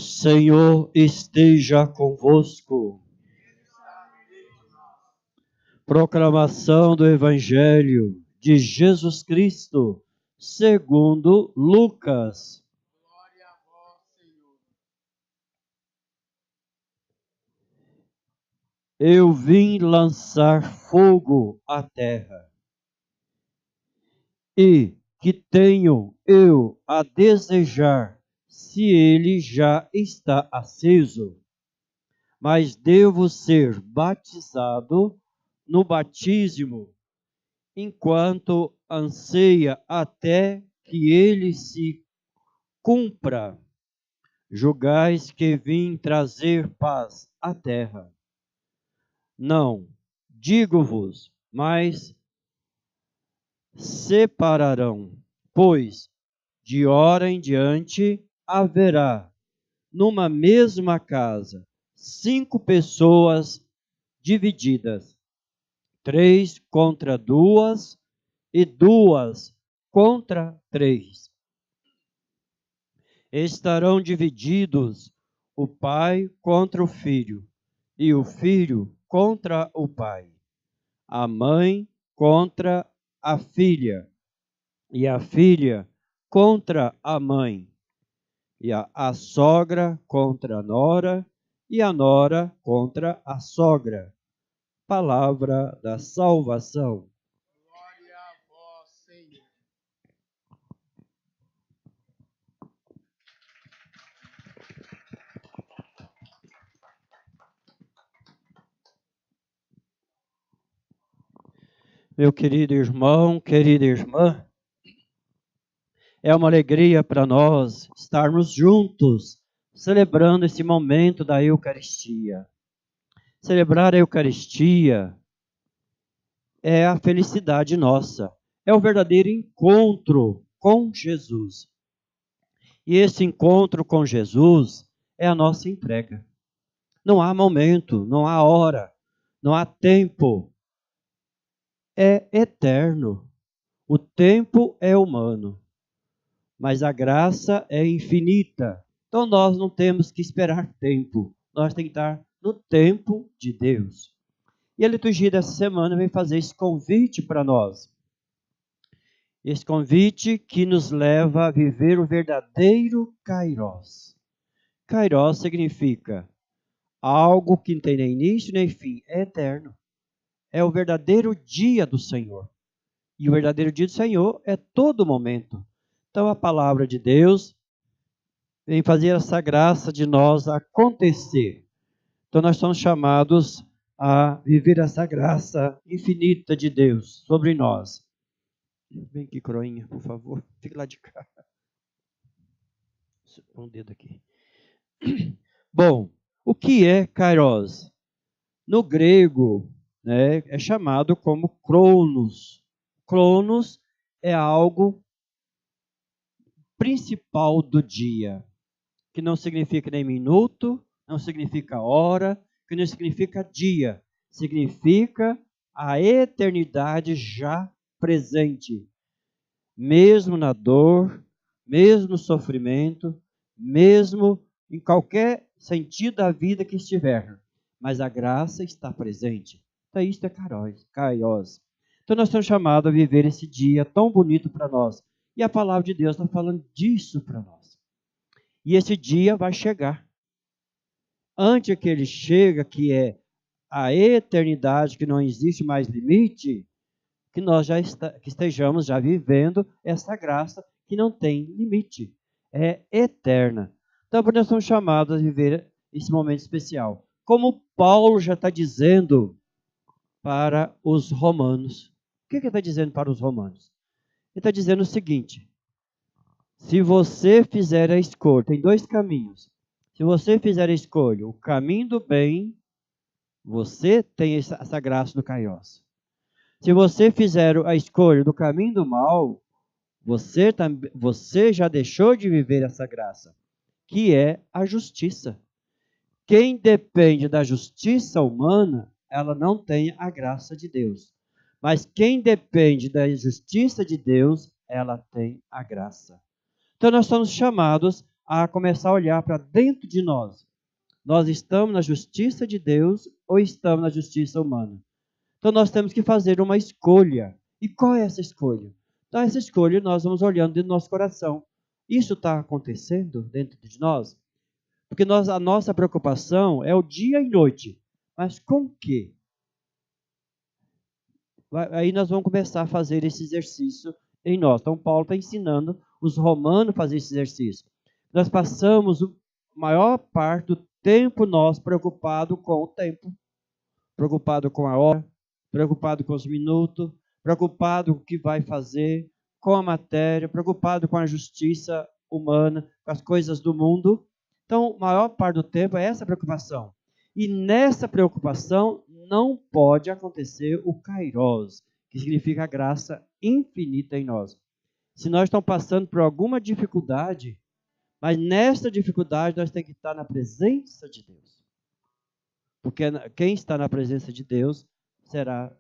Senhor esteja convosco. Proclamação do Evangelho de Jesus Cristo, segundo Lucas. Glória a vós, Senhor. Eu vim lançar fogo à terra. E que tenho eu a desejar, se ele já está aceso? Mas devo ser batizado no batismo, enquanto anseia até que ele se cumpra. Julgais que vim trazer paz à terra. Não, digo-vos, mas separarão, pois de hora em diante haverá numa mesma casa 5 pessoas divididas, 3 contra 2 e 2 contra 3. Estarão divididos o pai contra o filho, e o filho contra o pai, a mãe contra a filha, e a filha contra a mãe, e a sogra contra a nora, e a nora contra a sogra. Palavra da salvação. Glória a vós, Senhor. Meu querido irmão, querida irmã, é uma alegria para nós estarmos juntos, celebrando esse momento da Eucaristia. Celebrar a Eucaristia é a felicidade nossa, é o verdadeiro encontro com Jesus. E esse encontro com Jesus é a nossa entrega. Não há momento, não há hora, não há tempo. É eterno. O tempo é humano, mas a graça é infinita. Então nós não temos que esperar tempo, nós temos que estar no tempo de Deus. E a liturgia dessa semana vem fazer esse convite para nós. Esse convite que nos leva a viver o verdadeiro Kairos. Kairos significa algo que não tem nem início nem fim, é eterno. É o verdadeiro dia do Senhor. E o verdadeiro dia do Senhor é todo momento. Então a palavra de Deus vem fazer essa graça de nós acontecer. Então nós somos chamados a viver essa graça infinita de Deus sobre nós. Vem aqui, coroinha, por favor. Fique lá de cá. Um dedo aqui. Bom, o que é Kairos? No grego, né, é chamado como Cronos. Cronos é algo principal do dia, que não significa nem minuto, não significa hora, que não significa dia, significa a eternidade já presente. Mesmo na dor, mesmo no sofrimento, mesmo em qualquer sentido da vida que estiver, mas a graça está presente. Então isso é Kairos. Então nós somos chamados a viver esse dia tão bonito para nós. E a palavra de Deus está falando disso para nós. E esse dia vai chegar. Antes que ele chega, que é a eternidade, que não existe mais limite, que nós que estejamos já vivendo essa graça que não tem limite, é eterna. Então, nós somos chamados a viver esse momento especial. Como Paulo já está dizendo para os romanos. O que ele está dizendo para os romanos? Ele está dizendo o seguinte: se você fizer a escolha, tem 2 caminhos. Se você fizer a escolha, o caminho do bem, você tem essa graça do Kairos. Se você fizer a escolha do caminho do mal, você já deixou de viver essa graça, que é a justiça. Quem depende da justiça humana, ela não tem a graça de Deus. Mas quem depende da justiça de Deus, ela tem a graça. Então nós somos chamados a começar a olhar para dentro de nós. Nós estamos na justiça de Deus ou estamos na justiça humana? Então nós temos que fazer uma escolha. E qual é essa escolha? Então essa escolha nós vamos olhando dentro do nosso coração. Isso está acontecendo dentro de nós? Porque a nossa preocupação é o dia e noite. Mas com o quê? Aí nós vamos começar a fazer esse exercício em nós. Então Paulo está ensinando os romanos a fazer esse exercício. Nós passamos a maior parte do tempo nós preocupado com o tempo, preocupado com a hora, preocupado com os minutos, preocupado com o que vai fazer, com a matéria, preocupado com a justiça humana, com as coisas do mundo. Então, a maior parte do tempo é essa preocupação. E nessa preocupação não pode acontecer o kairos, que significa a graça infinita em nós. Se nós estamos passando por alguma dificuldade, mas nessa dificuldade nós temos que estar na presença de Deus. Porque quem está na presença de Deus será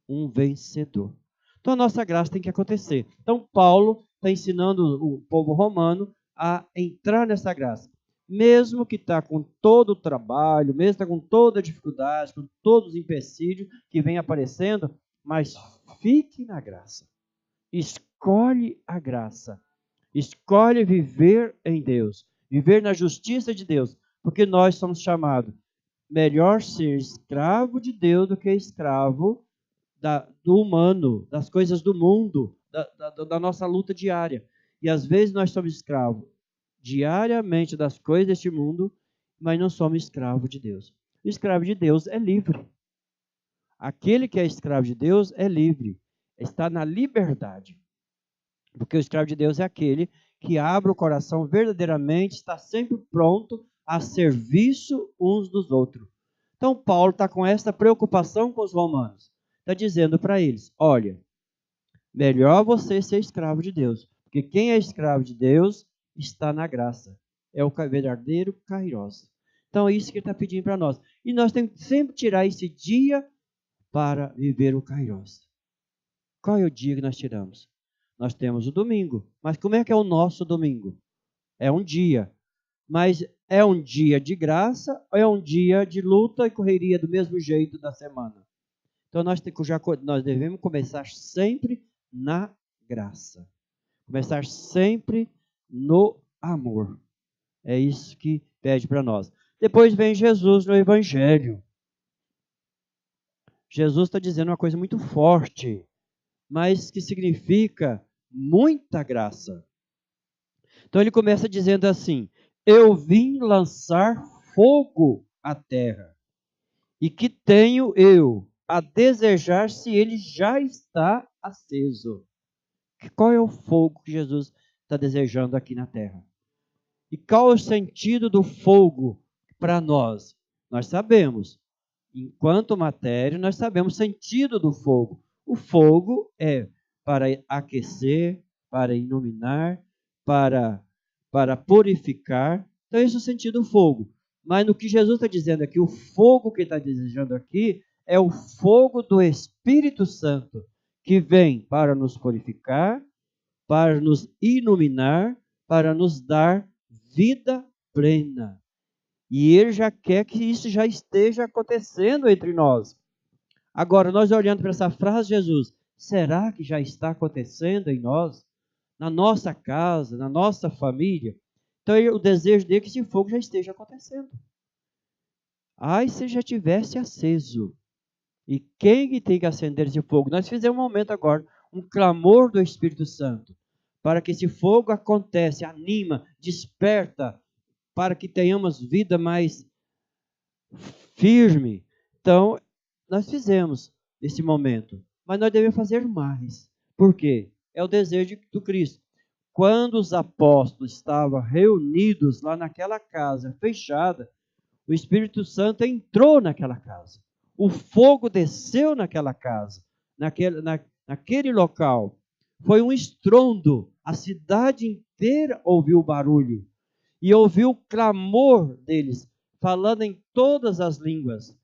um vencedor. Então a nossa graça tem que acontecer. Então Paulo está ensinando o povo romano a entrar nessa graça. Mesmo que está com todo o trabalho, mesmo que está com toda a dificuldade, com todos os empecilhos que vem aparecendo, mas fique na graça. Escolhe a graça. Escolhe viver em Deus. Viver na justiça de Deus. Porque nós somos chamados melhor ser escravo de Deus do que escravo do humano, das coisas do mundo, da nossa luta diária. E às vezes nós somos escravos diariamente das coisas deste mundo, mas não somos escravos de Deus. O escravo de Deus é livre. Aquele que é escravo de Deus é livre, está na liberdade. Porque o escravo de Deus é aquele que abre o coração verdadeiramente, está sempre pronto a serviço uns dos outros. Então Paulo está com essa preocupação com os romanos. Está dizendo para eles, olha, melhor você ser escravo de Deus. Porque quem é escravo de Deus está na graça. É o verdadeiro kairos. Então é isso que ele está pedindo para nós. E nós temos que sempre tirar esse dia para viver o kairos. Qual é o dia que nós tiramos? Nós temos o domingo. Mas como é que é o nosso domingo? É um dia. Mas é um dia de graça ou é um dia de luta e correria do mesmo jeito da semana? Então nós devemos começar sempre na graça. Começar sempre no amor. É isso que pede para nós. Depois vem Jesus no Evangelho. Jesus está dizendo uma coisa muito forte, mas que significa muita graça. Então ele começa dizendo assim, eu vim lançar fogo à terra, e que tenho eu a desejar se ele já está aceso. Qual é o fogo que Jesus está desejando aqui na terra? E qual é o sentido do fogo para nós? Nós sabemos, enquanto matéria, nós sabemos o sentido do fogo. O fogo é para aquecer, para iluminar, para purificar. Então esse é o sentido do fogo. Mas no que Jesus está dizendo aqui, o fogo que ele está desejando aqui é o fogo do Espírito Santo, que vem para nos purificar, para nos iluminar, para nos dar vida plena. E ele já quer que isso já esteja acontecendo entre nós. Agora, nós olhando para essa frase de Jesus, será que já está acontecendo em nós? Na nossa casa, na nossa família? Então, o desejo dele é que esse fogo já esteja acontecendo. Ai, se já tivesse aceso. E quem que tem que acender esse fogo? Nós fizemos um momento agora, um clamor do Espírito Santo, para que esse fogo acontece, anima, desperta, para que tenhamos vida mais firme. Então, nós fizemos esse momento, mas nós devemos fazer mais. Por quê? É o desejo do Cristo. Quando os apóstolos estavam reunidos lá naquela casa fechada, o Espírito Santo entrou naquela casa. O fogo desceu naquela casa, naquele local. Foi um estrondo. A cidade inteira ouviu o barulho. E ouviu o clamor deles, falando em todas as línguas.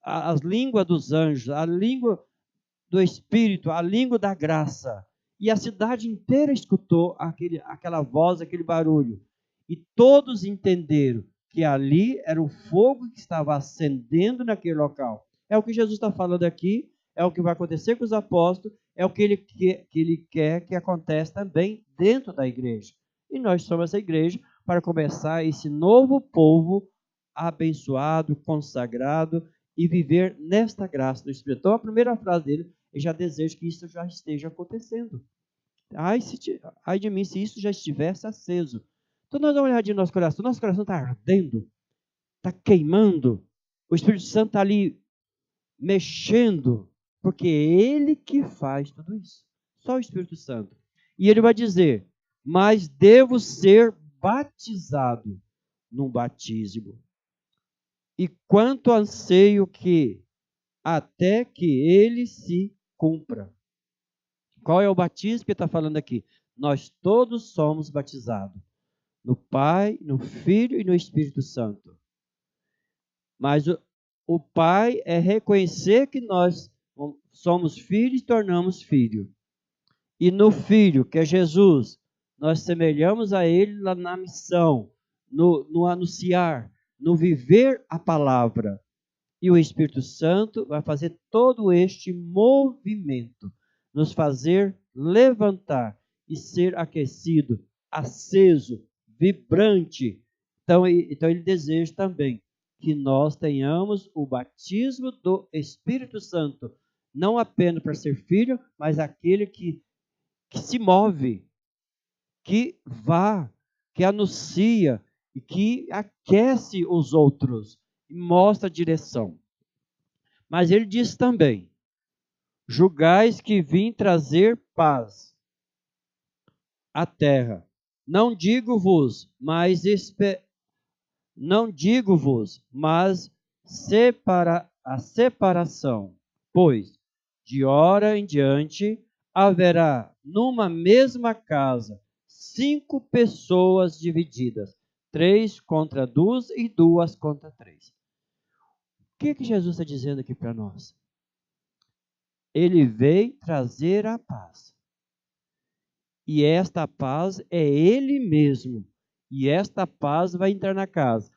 A língua dos anjos, a língua do Espírito, a língua da graça. E a cidade inteira escutou aquela voz, aquele barulho. E todos entenderam que ali era o fogo que estava acendendo naquele local. É o que Jesus está falando aqui, é o que vai acontecer com os apóstolos, é o que ele quer que aconteça também dentro da igreja. E nós somos essa igreja para começar esse novo povo abençoado, consagrado e viver nesta graça do Espírito. Então a primeira frase dele, ele já deseja que isso já esteja acontecendo. Ai de mim se isso já estivesse aceso. Então nós damos uma olhadinha no nosso coração está ardendo, está queimando, o Espírito Santo está ali mexendo, porque é Ele que faz tudo isso, só o Espírito Santo. E Ele vai dizer, mas devo ser batizado num batismo. E quanto anseio que, até que ele se cumpra. Qual é o batismo que está falando aqui? Nós todos somos batizados. No Pai, no Filho e no Espírito Santo. Mas o Pai é reconhecer que nós somos filhos e tornamos filho. E no Filho, que é Jesus, nós semelhamos a Ele lá na missão, no anunciar, no viver a palavra. E o Espírito Santo vai fazer todo este movimento, nos fazer levantar e ser aquecido, aceso, vibrante. Então ele deseja também que nós tenhamos o batismo do Espírito Santo, não apenas para ser filho, mas aquele que se move, que que anuncia e que aquece os outros e mostra a direção. Mas ele diz também, julgais que vim trazer paz à terra. Não digo-vos, mas a separação, pois de hora em diante haverá numa mesma casa 5 pessoas divididas, 3 contra 2 e 2 contra 3. O que Jesus está dizendo aqui para nós? Ele veio trazer a paz. E esta paz é Ele mesmo. E esta paz vai entrar na casa.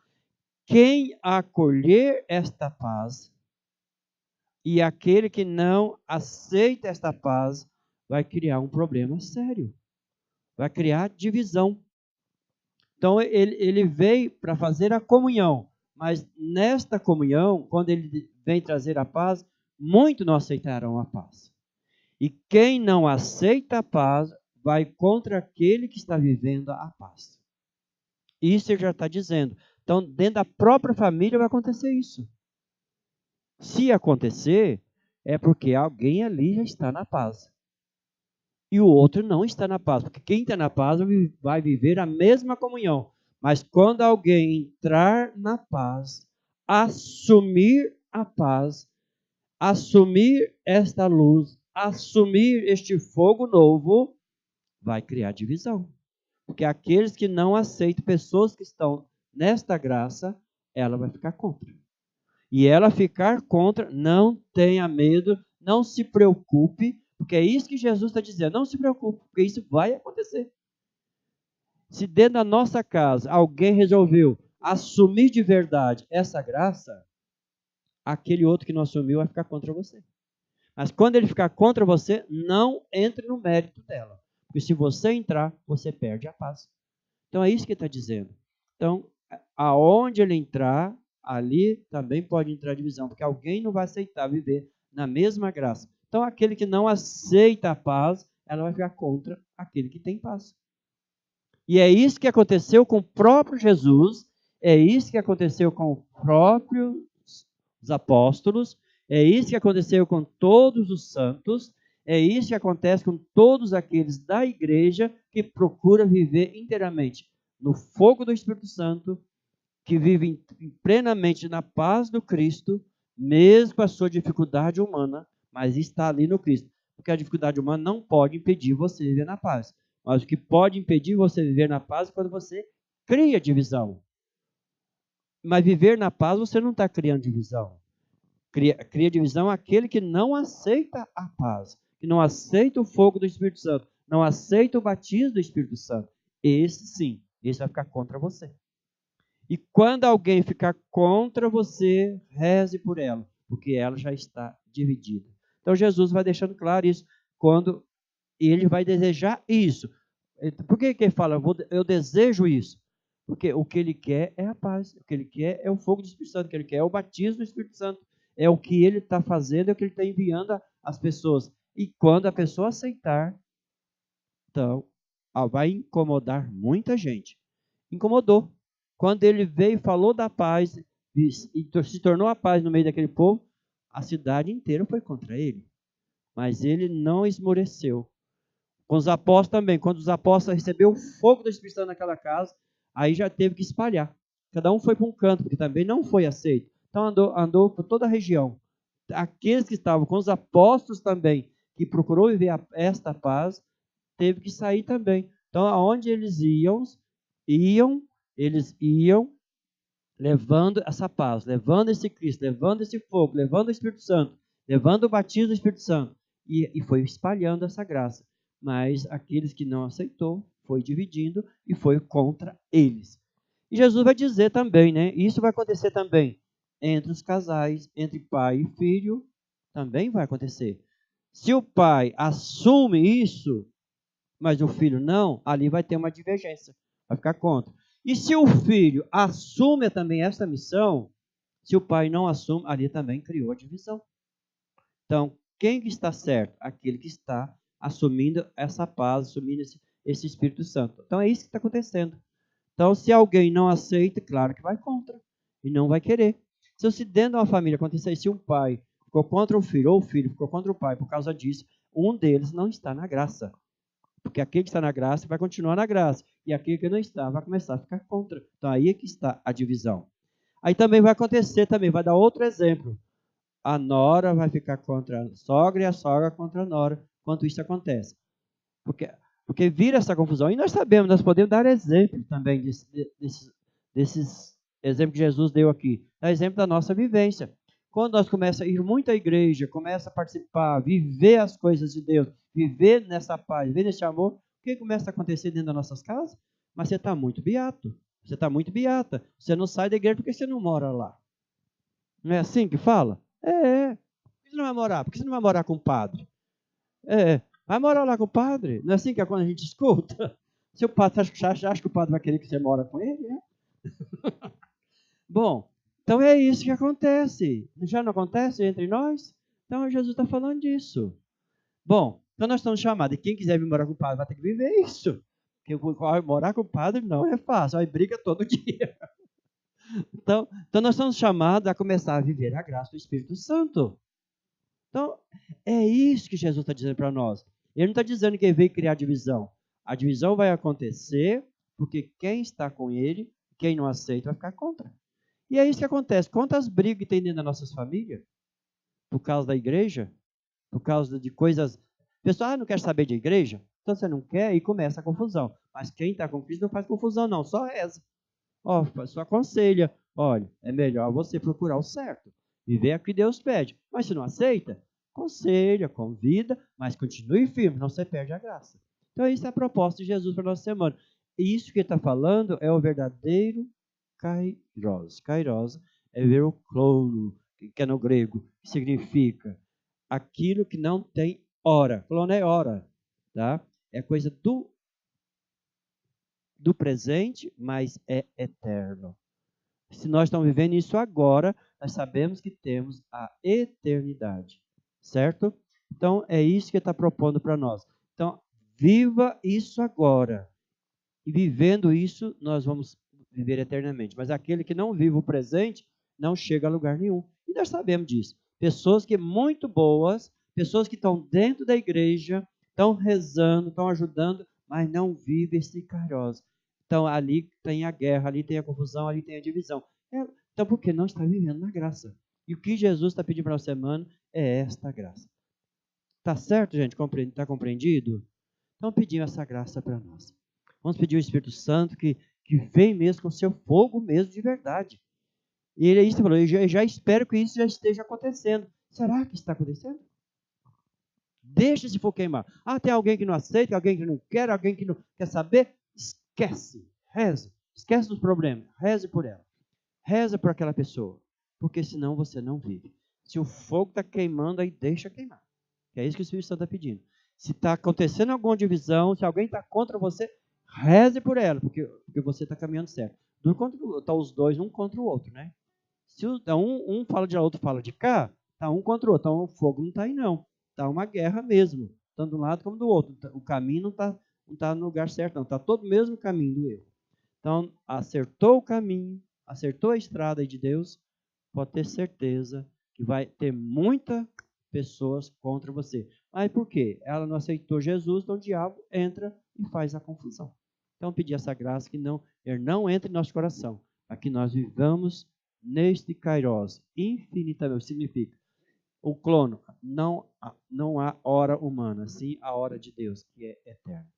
Quem acolher esta paz e aquele que não aceita esta paz vai criar um problema sério. Vai criar divisão. Então ele veio para fazer a comunhão. Mas nesta comunhão, quando ele vem trazer a paz, muitos não aceitarão a paz. E quem não aceita a paz vai contra aquele que está vivendo a paz. Isso ele já está dizendo. Então, dentro da própria família vai acontecer isso. Se acontecer, é porque alguém ali já está na paz. E o outro não está na paz. Porque quem está na paz vai viver a mesma comunhão. Mas quando alguém entrar na paz, assumir a paz, assumir esta luz, assumir este fogo novo, vai criar divisão. Porque aqueles que não aceitam, pessoas que estão nesta graça, ela vai ficar contra. E ela ficar contra, não tenha medo, não se preocupe, porque é isso que Jesus está dizendo, não se preocupe, porque isso vai acontecer. Se dentro da nossa casa alguém resolveu assumir de verdade essa graça, aquele outro que não assumiu vai ficar contra você. Mas quando ele ficar contra você, não entre no mérito dela. Porque se você entrar, você perde a paz. Então é isso que ele está dizendo. Então, aonde ele entrar, ali também pode entrar divisão, porque alguém não vai aceitar viver na mesma graça. Então, aquele que não aceita a paz, ela vai ficar contra aquele que tem paz. E é isso que aconteceu com o próprio Jesus, é isso que aconteceu com os próprios apóstolos, é isso que aconteceu com todos os santos, é isso que acontece com todos aqueles da igreja que procura viver inteiramente no fogo do Espírito Santo, que vivem plenamente na paz do Cristo, mesmo com a sua dificuldade humana, mas está ali no Cristo. Porque a dificuldade humana não pode impedir você de viver na paz. Mas o que pode impedir você de viver na paz é quando você cria divisão. Mas viver na paz você não está criando divisão. Cria divisão aquele que não aceita a paz, que não aceita o fogo do Espírito Santo, não aceita o batismo do Espírito Santo. Esse sim Esse vai ficar contra você. E quando alguém ficar contra você, reze por ela, porque ela já está dividida. Então Jesus vai deixando claro isso, quando ele vai desejar isso. Por que ele fala, eu desejo isso? Porque o que ele quer é a paz, o que ele quer é o fogo do Espírito Santo, o que ele quer é o batismo do Espírito Santo, é o que ele está fazendo, é o que ele está enviando às pessoas. E quando a pessoa aceitar, então, vai incomodar muita gente. Incomodou. Quando ele veio e falou da paz, e se tornou a paz no meio daquele povo, a cidade inteira foi contra ele. Mas ele não esmoreceu. Com os apóstolos também. Quando os apóstolos receberam o fogo do Espírito Santo naquela casa, aí já teve que espalhar. Cada um foi para um canto, porque também não foi aceito. Então andou por toda a região. Aqueles que estavam com os apóstolos também, que procurou viver esta paz, teve que sair também. Então, aonde eles eles iam levando essa paz, levando esse Cristo, levando esse fogo, levando o Espírito Santo, levando o batismo do Espírito Santo, e foi espalhando essa graça. Mas aqueles que não aceitou, foi dividindo e foi contra eles. E Jesus vai dizer também, né? Isso vai acontecer também entre os casais, entre pai e filho, também vai acontecer. Se o pai assume isso, mas o filho não, ali vai ter uma divergência, vai ficar contra. E se o filho assume também essa missão, se o pai não assume, ali também criou a divisão. Então, quem que está certo? Aquele que está assumindo essa paz, assumindo esse Espírito Santo. Então, é isso que está acontecendo. Então, se alguém não aceita, claro que vai contra e não vai querer. Se dentro de uma família acontecer, se um pai ficou contra o filho, ou o filho ficou contra o pai por causa disso, um deles não está na graça. Porque aquele que está na graça vai continuar na graça. E aquele que não está vai começar a ficar contra. Então aí é que está a divisão. Aí também vai acontecer, vai dar outro exemplo. A nora vai ficar contra a sogra e a sogra contra a nora, quando isso acontece. Porque vira essa confusão. E nós sabemos, nós podemos dar exemplo também desses exemplos que Jesus deu aqui. É exemplo da nossa vivência. Quando nós começamos a ir muito à igreja, começa a participar, viver as coisas de Deus, viver nessa paz, viver nesse amor, o que começa a acontecer dentro das nossas casas? Mas você está muito beato, você está muito beata, você não sai da igreja porque você não mora lá. Não é assim que fala? É. Por que você não vai morar? Por que você não vai morar com o padre? Vai morar lá com o padre. Não é assim que é quando a gente escuta? Se o padre acha que o padre vai querer que você mora com ele, né? Bom, então é isso que acontece. Já não acontece entre nós? Então Jesus está falando disso. Bom, então nós estamos chamados. E quem quiser vir morar com o padre vai ter que viver isso. Porque morar com o padre não é fácil. Aí briga todo dia. Então nós estamos chamados a começar a viver a graça do Espírito Santo. Então, é isso que Jesus está dizendo para nós. Ele não está dizendo que ele veio criar divisão. A divisão vai acontecer porque quem está com ele, quem não aceita, vai ficar contra. E é isso que acontece. Quantas brigas tem dentro das nossas famílias? Por causa da igreja? Por causa de coisas... Pessoal, não quer saber de igreja? Então você não quer e começa a confusão. Mas quem está com Cristo não faz confusão não, só reza. Só aconselha. Olha, é melhor você procurar o certo. Viver o que Deus pede. Mas se não aceita, aconselha, convida, mas continue firme, não você perde a graça. Então isso é a proposta de Jesus para a nossa semana. E isso que ele está falando é o verdadeiro kairos. Kairos é ver o clono, que é no grego, que significa aquilo que não tem hora. Clono é hora, tá? É coisa do presente, mas é eterno. Se nós estamos vivendo isso agora, nós sabemos que temos a eternidade, certo? Então, é isso que ele está propondo para nós. Então, viva isso agora. E vivendo isso, nós vamos viver eternamente. Mas aquele que não vive o presente, não chega a lugar nenhum. E nós sabemos disso. Pessoas que muito boas, pessoas que estão dentro da igreja, estão rezando, estão ajudando, mas não vivem esse kairos. Então, ali tem a guerra, ali tem a confusão, ali tem a divisão. Então, porque não está vivendo na graça. E o que Jesus está pedindo para a semana é esta graça. Está certo, gente? Está compreendido? Então, pedimos essa graça para nós. Vamos pedir o Espírito Santo que vem mesmo com seu fogo mesmo de verdade. E ele é isso que falou, eu já espero que isso já esteja acontecendo. Será que está acontecendo? Deixa esse fogo queimar. Tem alguém que não aceita, alguém que não quer, alguém que não quer saber? Esquece. Reze. Esquece dos problemas. Reze por ela. Reza por aquela pessoa. Porque senão você não vive. Se o fogo está queimando, aí deixa queimar. Que é isso que o Espírito Santo está pedindo. Se está acontecendo alguma divisão, se alguém está contra você, reze por ela, porque você está caminhando certo. Está os dois um contra o outro, né? Se um fala de lá, outro fala de cá, está um contra o outro. Então o fogo não está aí, não. Está uma guerra mesmo. Tanto de um lado como do outro. O caminho não está no lugar certo, não. Está todo o mesmo caminho do erro. Então, acertou o caminho, acertou a estrada de Deus, pode ter certeza que vai ter muitas pessoas contra você. Mas por quê? Ela não aceitou Jesus, então o diabo entra e faz a confusão. Então, pedir essa graça que ele não entre em nosso coração, para que nós vivamos neste kairos, infinitamente. Significa, o clono, não há hora humana, sim a hora de Deus, que é eterna.